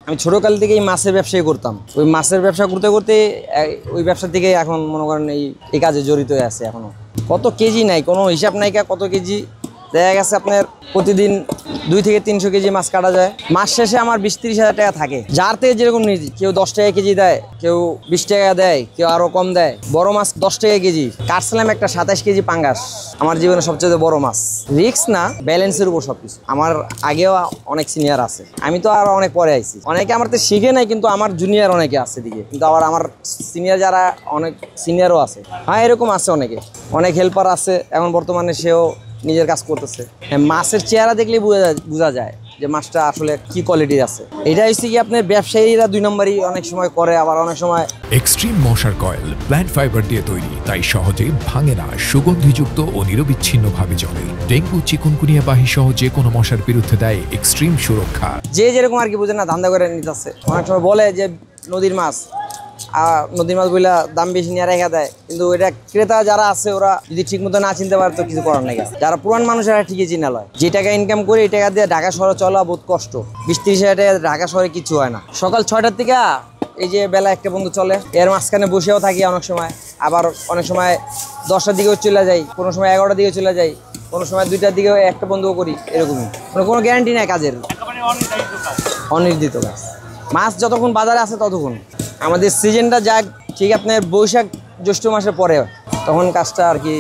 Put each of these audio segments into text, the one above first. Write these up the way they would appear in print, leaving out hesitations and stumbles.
আমি ছোটকাল থেকেই মাছের ব্যবসায় করতাম। ওই মাছের ব্যবসা করতে করতে ওই ব্যবসা থেকে এখন মনে করেন এই কাজে জড়িত হয়ে আছে। এখনো কত কেজি নাই, কোনো হিসাব নাই, কত কেজি দেখা গেছে আপনার প্রতিদিন 2 থেকে 300 কেজি মাছ কাটা যায়। মাস শেষে আমার 20-30 হাজার টাকা থাকে। যার থেকে যেরকম নিয়েছি, কেউ 10 টাকা কেজি দেয়, কেউ 20 টাকা দেয়, কেউ আরো কম দেয়। বড় মাছ 10 টাকা কেজি কাটছিলাম, একটা 27 কেজি পাঙ্গাস, আমার জীবনে সবচেয়ে বড় মাছ। রিস্ক না, ব্যালেন্সের উপর সবকিছু। আমার আগেও অনেক সিনিয়র আছে, আমি তো আরো অনেক পরে আইছি। অনেকে আমার তো শিখে নাই, কিন্তু আমার জুনিয়র অনেকে আছে দিকে, কিন্তু আবার আমার সিনিয়র যারা অনেক সিনিয়রও আছে। হ্যাঁ, এরকম আছে অনেকে, অনেক হেল্পার আছে এখন বর্তমানে, সেও নিজের কাজ করতেছে। হ্যাঁ, মাছের চেহারা দেখলেই বোঝা যায় যে মাছটা আসলে কি কোয়ালিটির আছে। এটা হচ্ছে কি আপনার ব্যবসায়ীরা 2 নম্বরই অনেক সময় করে, আবার অনেক সময়। এক্সট্রিম মশার কয়েল প্ল্যান্ট ফাইবার দিয়ে তৈরি, তাই সহজে ভাঙে না, সুগন্ধিযুক্ত ও নিরবিচ্ছিন্নভাবে জ্বলে। ডেঙ্গু, চিকুনগুনিয়া বাহি সহ যে কোনো মশার বিরুদ্ধে দেয় এক্সট্রিম সুরক্ষা। যে যেরকম আর কি বুঝে না, ধান্দা করে নিতেছে। অনেক সময় বলে যে নদীর মাছ বইলা দাম বেশি নিয়ে রেখা দেয়, কিন্তু এটা ক্রেতা যারা আছে ওরা যদি ঠিক মতো না চিনতে পারে তো কিছু করার নেই। যারা পুরান মানুষেরা ঠিকই চিনা লয়। যে টাকা ইনকাম করে এই টাকা দিয়ে ঢাকা শহরে চলা বহুত কষ্ট। 20-30 হাজার টাকা ঢাকা শহরে কিছু হয় না। সকাল 6টার থেকে এই যে বেলা 1টা পর্যন্ত চলে, এর মাঝখানে বসেও থাকি অনেক সময়, আবার অনেক সময় 10টার দিকেও চলে যাই, কোনো সময় 11টার দিকে চলে যাই, কোনো সময় 2টার দিকেও 1টা বন্ধও করি। এরকমই কোনো গ্যারান্টি নাই কাজের, অনির্দিত কাজ। মাছ যতক্ষণ বাজারে আছে ততক্ষণ। আমাদের সিজনটা যাক ঠিক আপনার বৈশাখ জ্যৈষ্ঠ মাসের পরে, তখন কাজটা আর কি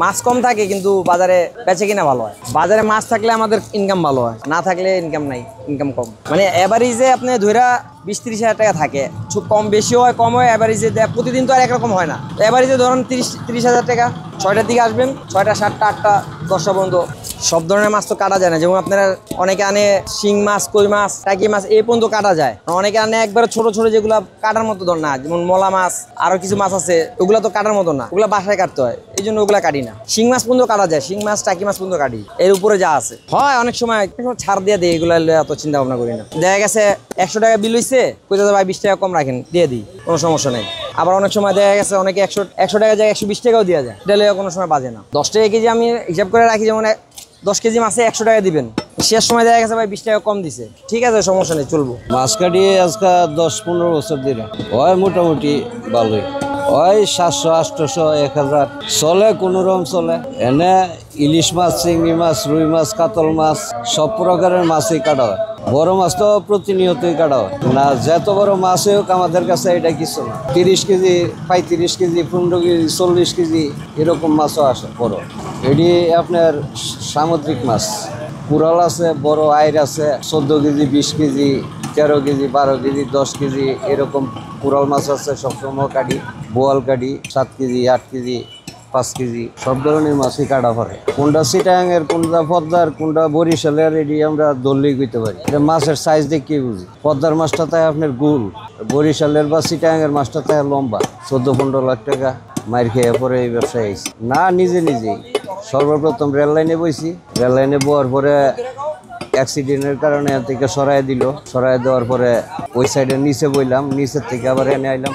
মাছ কম থাকে, কিন্তু বাজারে বেচে কিনা ভালো হয়। বাজারে মাছ থাকলে আমাদের ইনকাম ভালো হয়, না থাকলে ইনকাম নাই, ইনকাম কম। মানে অ্যাভারেজে আপনি ধরা 20-30 হাজার টাকা থাকে, খুব কম বেশিও হয়, কম হয়। অ্যাভারেজে প্রতিদিন তো আর একরকম হয় না। অ্যাভারেজে ধরুন 30 হাজার টাকা। 6টার দিকে আসবেন, 6টা, 7টা, 8টা, 10টা পর্যন্ত সব ধরনের মাছ তো কাটা যায় না। যেমন আপনারা অনেকে আনে শিং মাছ, কই মাছ, টাকি মাছ, এই পর্যন্ত কাটা যায়। অনেকে আনে একবারে ছোট ছোট, যেগুলো কাটার মতো ধর না, যেমন মলা মাছ, আরো কিছু মাছ আছে, ওগুলো তো কাটার মতো না, ওগুলো বাসায় কাটতে হয়, এই জন্য ওগুলা কাটি না। শিং মাছ পর্যন্ত কাটা যায়, শিং মাছ, টাকি মাছ পর্যন্ত কাটি। এর উপরে যা আছে হয় অনেক সময় ছাড় দিয়ে দিই, এগুলো এত চিন্তা ভাবনা করি না। দেখা গেছে 100 টাকা বিল হইছে, কইতে ভাই 20 টাকা কম রাখেন, দিয়ে দিই, কোনো সমস্যা নেই। আবার অনেক সময় দেখা গেছে অনেকে 100 টাকা যায় 120 টাকাও দেওয়া যায়, এটা কোনো সময় বাজে না। 10 টাকা কেজি আমি হিসাব করে রাখি, যেমন 10 কেজি মাছে 100 টাকা দিবেন, শেষ সময় দেখা গেছে ভাই 20 টাকা কম দিছে, ঠিক আছে, সমস্যা নেই, চলবো। মাছ কাটিয়ে আজকে 10-15 বছর ধরে হয়, মোটামুটি ভালোই হয়। 700-800, 1000 চলে, কোনো রকম চলে। এনে ইলিশ মাছ, চিংড়ি মাছ, রুই মাছ, কাতল মাছ, সব প্রকারের মাছই কাটা হয়। বড় মাছ তো প্রতিনিয়তই কাটা হয় না, যত বড় মাছই হোক আমাদের কাছে এটা কিছু না। 30 কেজি, 35 কেজি, 15 কেজি, 40 কেজি এরকম মাছও আসে বড়। এটি আপনার সামুদ্রিক মাছ। কুরাল আছে, বড় আইর আছে, 14 KG, 20 KG, 13 KG, 12 KG, 10 KG এরকম কুরাল মাছ আছে। সবসময় কাটি, বোয়াল কাটি, 7 কেজি, 8 কেজি, 5 কেজি, সব ধরনের মাছই কাটা পড়ে। কোনটা চিটাগাংয়ের, কোনটা পদ্মার, কোনটা বরিশালের, এটি আমরা দললেই কইতে পারি। এটা মাছের সাইজ দেখে বুঝি। পদ্মার মাছটা তাই আপনার গোল, বরিশালের বা চিটাগাংয়ের মাছটা তাই লম্বা। 14-15 লাখ টাকা মাইর খেয়ে পরে এই ব্যবসায় আইছি না, নিজেই। সর্বপ্রথম রেল লাইনে বইছি, রেল লাইনে বোয়ার পরে অ্যাক্সিডেন্টের কারণে এর থেকে সরাই দেওয়ার পরে ওই সাইডের নিচে বইলাম, নিচের থেকে আবার এনে আইলাম।